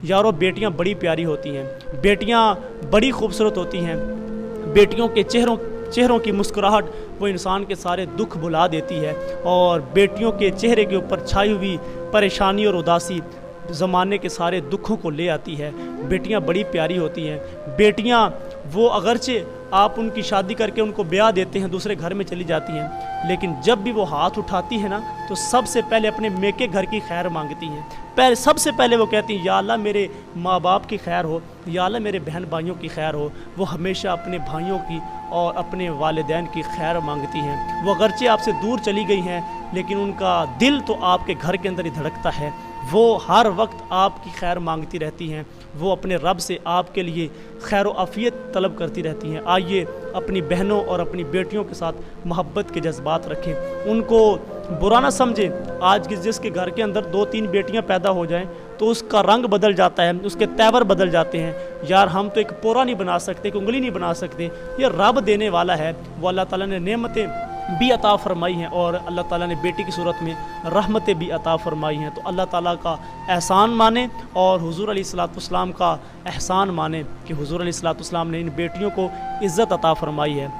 यारों, बेटियां बड़ी प्यारी होती हैं, बेटियां बड़ी खूबसूरत होती हैं। बेटियों के चेहरों की मुस्कुराहट वो इंसान के सारे दुख भुला देती है, और बेटियों के चेहरे के ऊपर छाई हुई परेशानी और उदासी ज़माने के सारे दुखों को ले आती है। बेटियां बड़ी प्यारी होती हैं। बेटियां वो अगरचे आप उनकी शादी करके उनको ब्याह देते हैं, दूसरे घर में चली जाती हैं, लेकिन जब भी वो हाथ उठाती है ना, तो सबसे पहले अपने मेके घर की खैर मांगती हैं। सबसे पहले वो कहती हैं, या अल्लाह मेरे माँ बाप की खैर हो, या अल्लाह मेरे बहन भाइयों की खैर हो। वो हमेशा अपने भाइयों की और अपने वालिदैन की खैर मांगती हैं। वो अगरचे आपसे दूर चली गई हैं, लेकिन उनका दिल तो आपके घर के अंदर ही धड़कता है। वो हर वक्त आपकी खैर मांगती रहती हैं। वो अपने रब से आपके लिए खैर व आफ़ियत तलब करती रहती हैं। आइए अपनी बहनों और अपनी बेटियों के साथ मोहब्बत के जज्बात रखें, उनको बुरा ना समझें। आज जिसके घर के अंदर 2-3 बेटियां पैदा हो जाएं तो उसका रंग बदल जाता है, उसके तेवर बदल जाते हैं। यार, हम तो एक पोरा नहीं बना सकते, एक उंगली नहीं बना सकते। ये रब देने वाला है। वो अल्लाह ताला ने नेमतें भी अता फरमाई हैं, और अल्लाह ताला ने बेटी की सूरत में रहमतें भी अता फरमाई हैं। तो अल्लाह ताला का एहसान माने और हुज़ूर अलैहिस्सलाम का एहसान माने कि हुज़ूर अलैहिस्सलाम ने इन बेटियों को इज़्ज़त अता फरमाई है।